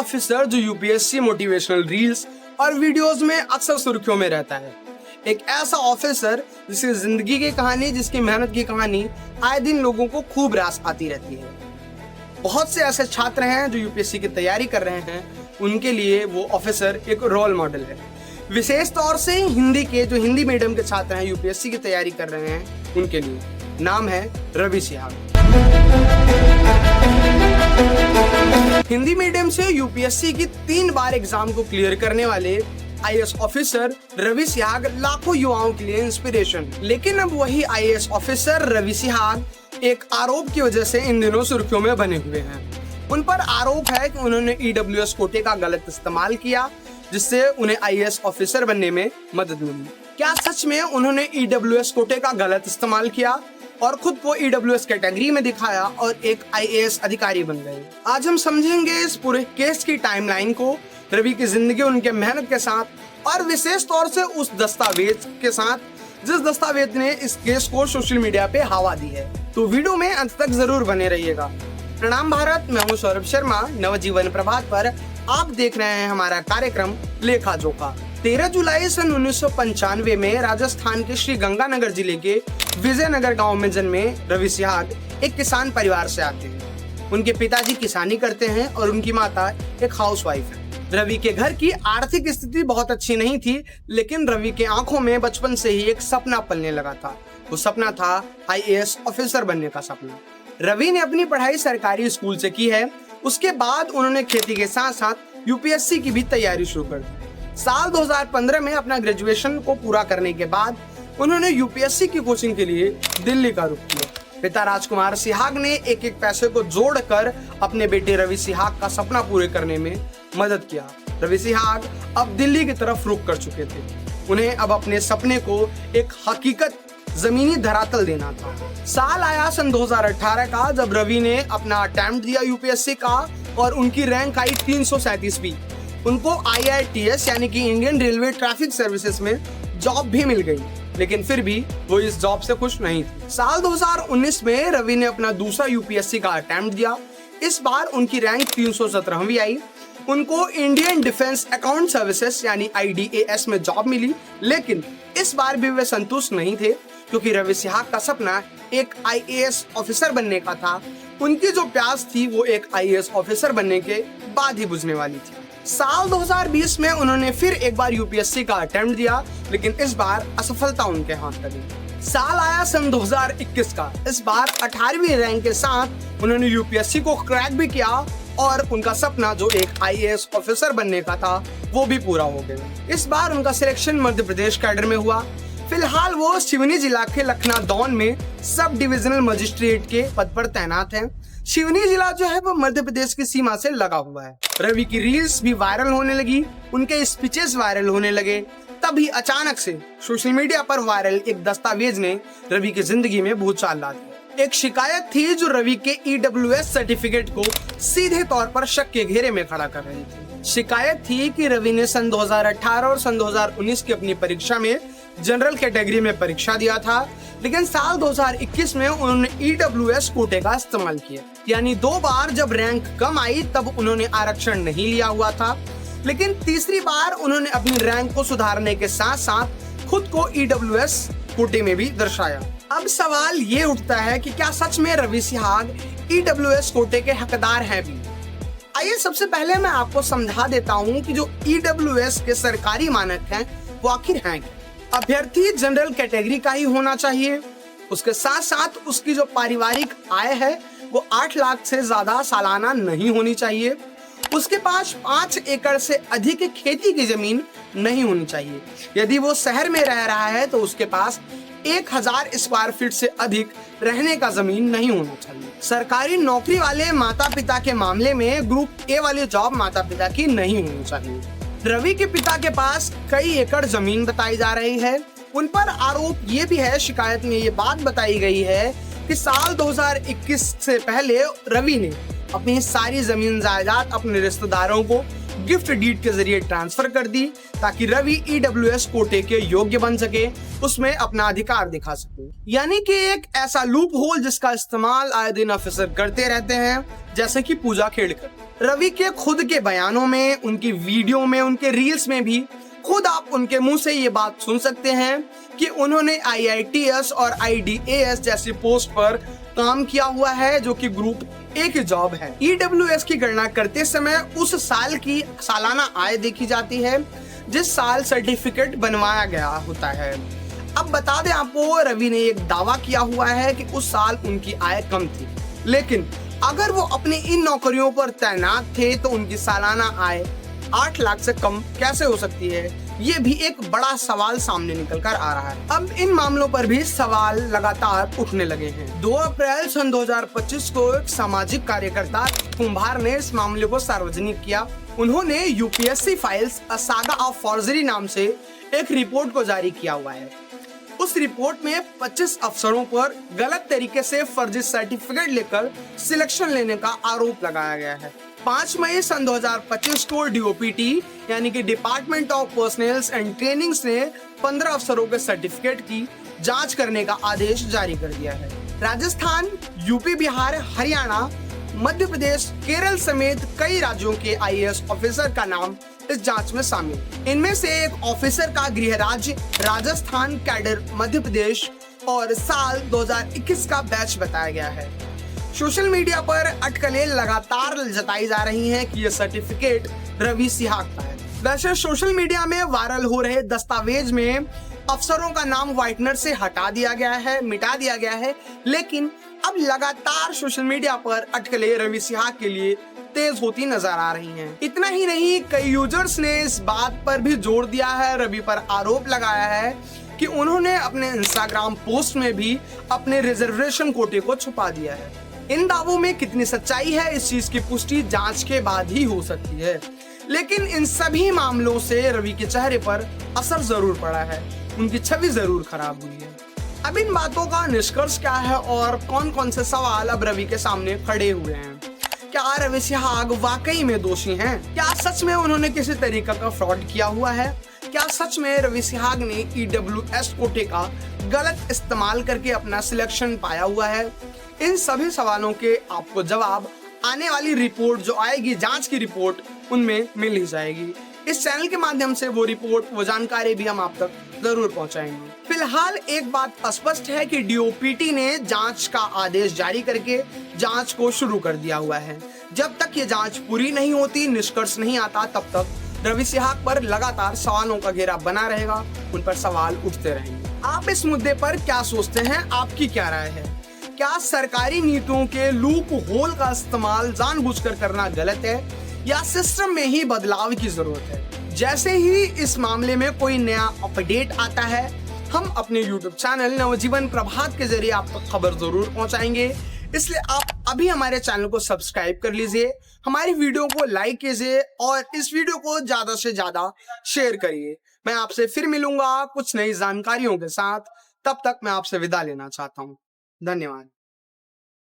Officer जो UPSC motivational reels और videos में अक्सर सुर्खियों में रहता है। एक ऐसा ऑफिसर जिसकी जिंदगी की कहानी, जिसकी मेहनत की कहानी आए दिन लोगों को खूब रास आती रहती है। बहुत से ऐसे छात्र हैं जो यूपीएससी की तैयारी कर रहे हैं, उनके लिए वो ऑफिसर एक रोल मॉडल है। विशेष तौर से हिंदी मीडियम के छात्र हैं, यूपीएससी की तैयारी कर रहे हैं, उनके लिए नाम है रवि सिहाग। हिंदी मीडियम से यूपीएससी की 3 बार एग्जाम को क्लियर करने वाले आईएएस ऑफिसर रवि सिहाग लाखों युवाओं के लिए इंस्पिरेशन। लेकिन अब वही आईएएस ऑफिसर रवि सिहाग एक आरोप की वजह से इन दिनों सुर्खियों में बने हुए हैं। उन पर आरोप है कि उन्होंने ईडब्ल्यूएस कोटे का गलत इस्तेमाल किया, जिससे उन्हें आईएएस ऑफिसर बनने में मदद मिली। क्या सच में उन्होंने ईडब्ल्यूएस कोटे का गलत इस्तेमाल किया और खुद को ईडब्ल्यूएस कैटेगरी में दिखाया और एक आईएएस अधिकारी बन गए? आज हम समझेंगे इस पूरे केस की टाइमलाइन को, रवि की जिंदगी, उनके मेहनत के साथ और विशेष तौर से उस दस्तावेज के साथ जिस दस्तावेज ने इस केस को सोशल मीडिया पे हवा दी है। तो वीडियो में अंत तक जरूर बने रहिएगा। प्रणाम भारत, मैं हूँ सौरभ शर्मा। नवजीवन प्रभात पर आप देख रहे हैं हमारा कार्यक्रम लेखा जोखा। 13 जुलाई सन 1995 में राजस्थान के श्री गंगानगर जिले के विजयनगर गांव में जन्मे रवि सिहाग एक किसान परिवार से आते हैं। उनके पिताजी किसानी करते हैं और उनकी माता एक हाउसवाइफ है। रवि के घर की आर्थिक स्थिति बहुत अच्छी नहीं थी, लेकिन रवि के आंखों में बचपन से ही एक सपना पलने लगा था। वो सपना था आईएएस ऑफिसर बनने का सपना। रवि ने अपनी पढ़ाई सरकारी स्कूल से की है। उसके बाद उन्होंने खेती के साथ साथ यूपीएससी की भी तैयारी शुरू कर दी। साल 2015 में अपना ग्रेजुएशन को पूरा करने के बाद उन्होंने यूपीएससी की कोचिंग के लिए दिल्ली का रुख किया। पिता राजकुमार सिहाग ने एक एक पैसे को जोड़कर अपने बेटे रवि सिहाग का सपना पूरे करने में मदद किया। रवि सिहाग अब दिल्ली की तरफ रुख कर चुके थे। उन्हें अब अपने सपने को एक हकीकत, जमीनी धरातल देना था। साल आया सन 2018 का, जब रवि ने अपना अटेम्प्ट दिया यूपीएससी का और उनकी रैंक आई 337वीं। उनको IRTS यानी कि इंडियन रेलवे ट्रैफिक सर्विसेज में जॉब भी मिल गई, लेकिन फिर भी वो इस जॉब से खुश नहीं थी। साल 2019 में रवि ने अपना दूसरा यूपीएससी का अटेम्प्ट दिया। इस बार उनकी रैंक 317वीं आई। उनको इंडियन डिफेंस अकाउंट सर्विसेज यानी IDAS में जॉब मिली, लेकिन इस बार भी वे संतुष्ट नहीं थे, क्योंकि रवि सिहाग का सपना एक आईएएस ऑफिसर बनने का था। उनकी जो प्यास थी वो एक आईएएस ऑफिसर बनने के बाद ही बुझने वाली थी। साल 2020 में उन्होंने फिर एक बार यूपीएससी का अटेम्प्ट दिया, लेकिन इस बार असफलता उनके हाथ लगी। साल आया सन 2021 का। इस बार 18वीं रैंक के साथ उन्होंने यूपीएससी को क्रैक भी किया और उनका सपना जो एक आईएएस ऑफिसर बनने का था वो भी पूरा हो गया। इस बार उनका सिलेक्शन मध्य प्रदेश कैडर में हुआ। फिलहाल वो सिवनी जिला के लखना दौन में सब डिविजनल मजिस्ट्रेट के पद पर तैनात हैं। सिवनी जिला जो है वो मध्य प्रदेश की सीमा से लगा हुआ है। रवि की रील्स भी वायरल होने लगी, उनके स्पीचेस वायरल होने लगे। तभी अचानक से सोशल मीडिया पर वायरल एक दस्तावेज ने रवि की जिंदगी में भूचाल ला दी। एक शिकायत थी जो रवि के ईडब्ल्यूएस सर्टिफिकेट को सीधे तौर पर शक के घेरे में खड़ा कर रही थी। शिकायत थी कि रवि ने सन 2018 और सन 2019 की अपनी परीक्षा में जनरल कैटेगरी में परीक्षा दिया था, लेकिन साल 2021 में उन्होंने ईडब्ल्यूएस कोटे का इस्तेमाल किया। यानी 2 बार जब रैंक कम आई तब उन्होंने आरक्षण नहीं लिया हुआ था, लेकिन तीसरी बार उन्होंने अपनी रैंक को सुधारने के साथ साथ खुद को ईडब्ल्यूएस कोटे में भी दर्शाया। अब सवाल ये उठता है कि क्या सच में रवि सिहाग ईडब्ल्यूएस कोटे के हकदार हैं भी? आइए सबसे पहले मैं आपको समझा देता हूँ कि जो ईडब्ल्यूएस के सरकारी मानक हैं वो आखिर हैं क्या। अभ्यर्थी जनरल कैटेगरी का ही होना चाहिए। उसके साथ साथ उसकी जो पारिवारिक आय है वो 8 लाख से ज्यादा सालाना नहीं होनी चाहिए। उसके पास 5 एकड़ से अधिक खेती की जमीन नहीं होनी चाहिए। यदि वो शहर में रह रहा है तो उसके पास 1000 स्क्वायर फीट से अधिक रहने का जमीन नहीं होना चाहिए। सरकारी नौकरी वाले माता पिता के मामले में ग्रुप ए वाली जॉब माता पिता की नहीं होनी चाहिए। रवि के पिता के पास कई एकड़ जमीन बताई जा रही है। उन पर आरोप ये भी है, शिकायत में ये बात बताई गई है कि साल 2021 से पहले रवि ने अपनी सारी जमीन जायदाद अपने रिश्तेदारों को गिफ्ट डीड के जरिए ट्रांसफर कर दी, ताकि रवि ईडब्ल्यूएस कोटे के योग्य बन सके, उसमें अपना अधिकार दिखा सके। यानी कि एक ऐसा लूप होल जिसका इस्तेमाल आए दिन ऑफिसर करते रहते हैं, जैसे कि पूजा खेड़कर। रवि के खुद के बयानों में, उनकी वीडियो में, उनके रील्स में भी खुद आप उनके मुंह से ये बात सुन सकते हैं कि उन्होंने IITS और IDAS जैसी पोस्ट पर काम किया हुआ है, जो कि ग्रुप ए की जॉब है। EWS की गणना करते समय उस साल की सालाना आय देखी जाती है जिस साल सर्टिफिकेट बनवाया गया होता है। अब बता दें आपको, रवि ने एक दावा किया हुआ है कि उस साल उनकी आय कम थी, लेकिन अगर वो अपनी इन नौकरियों पर तैनात थे तो उनकी सालाना आय 8 लाख से कम कैसे हो सकती है? ये भी एक बड़ा सवाल सामने निकल कर आ रहा है। अब इन मामलों पर भी सवाल लगातार उठने लगे हैं। 2 अप्रैल सन 2025 को एक सामाजिक कार्यकर्ता कुंभार ने इस मामले को सार्वजनिक किया। उन्होंने UPSC files a saga of forgery नाम से एक रिपोर्ट को जारी किया हुआ है। उस रिपोर्ट में 25 अफसरों पर गलत तरीके से फर्जी सर्टिफिकेट लेकर सिलेक्शन लेने का आरोप लगाया गया है। 5 मई सन 2025 को DOPT यानी कि department of personals and trainings ने 15 अफसरों के सर्टिफिकेट की जांच करने का आदेश जारी कर दिया है। राजस्थान, यूपी, बिहार, हरियाणा, मध्य प्रदेश, केरल समेत कई राज्यों के IAS ऑफिसर का नाम इस जांच में शामिल। इनमें से एक ऑफिसर का गृह राज्य राजस्थान, कैडर मध्य प्रदेश और साल 2021 का बैच बताया गया है। सोशल मीडिया पर अटकलें लगातार जताई जा रही हैं कि यह सर्टिफिकेट रवि सिहाग का है। वैसे सोशल मीडिया में वायरल हो रहे दस्तावेज में अफसरों का नाम व्हाइटनर से हटा दिया गया है, मिटा दिया गया है, लेकिन अब लगातार सोशल मीडिया पर अटकलें रवि सिहाग के लिए तेज होती नजर आ रही हैं। इतना ही नहीं, कई यूजर्स ने इस बात पर भी जोर दिया है, रवि पर आरोप लगाया है कि उन्होंने अपने इंस्टाग्राम पोस्ट में भी अपने रिजर्वेशन कोटे को छुपा दिया है। इन दावों में कितनी सच्चाई है, इस चीज की पुष्टि जांच के बाद ही हो सकती है, लेकिन इन सभी मामलों से रवि के चेहरे पर असर जरूर पड़ा है, उनकी छवि जरूर खराब हुई है। अब इन बातों का निष्कर्ष क्या है और कौन कौन से सवाल अब रवि के सामने खड़े हुए हैं? क्या रवि सिहाग वाकई में दोषी हैं? क्या सच में उन्होंने किसी तरीके का फ्रॉड किया हुआ है? क्या सच में रवि सिहाग ने EWS कोटे का गलत इस्तेमाल करके अपना सिलेक्शन पाया हुआ है? इन सभी सवालों के आपको जवाब आने वाली रिपोर्ट जो आएगी, जांच की रिपोर्ट, उनमें मिल ही जाएगी। इस चैनल के माध्यम से वो रिपोर्ट, वो जानकारी भी हम आप तक जरूर पहुंचाएंगे। फिलहाल एक बात स्पष्ट है कि DOPT ने जांच का आदेश जारी करके जांच को शुरू कर दिया हुआ है। जब तक ये जांच पूरी नहीं होती, निष्कर्ष नहीं आता, तब तक रवि सिहाग पर लगातार सवालों का घेरा बना रहेगा, उन पर सवाल उठते रहेंगे। आप इस मुद्दे पर क्या सोचते हैं? आपकी क्या राय है? क्या सरकारी नीतियों के लूप होल का इस्तेमाल जानबूझकर करना गलत है या सिस्टम में ही बदलाव की जरूरत है? जैसे ही इस मामले में कोई नया अपडेट आता है, हम अपने YouTube चैनल नवजीवन प्रभात के जरिए आप तक खबर जरूर पहुंचाएंगे। इसलिए आप अभी हमारे चैनल को सब्सक्राइब कर लीजिए, हमारी वीडियो को लाइक कीजिए और इस वीडियो को ज्यादा से ज्यादा शेयर करिए। मैं आपसे फिर मिलूंगा कुछ नई जानकारियों के साथ। तब तक मैं आपसे विदा लेना चाहता हूँ। धन्यवाद।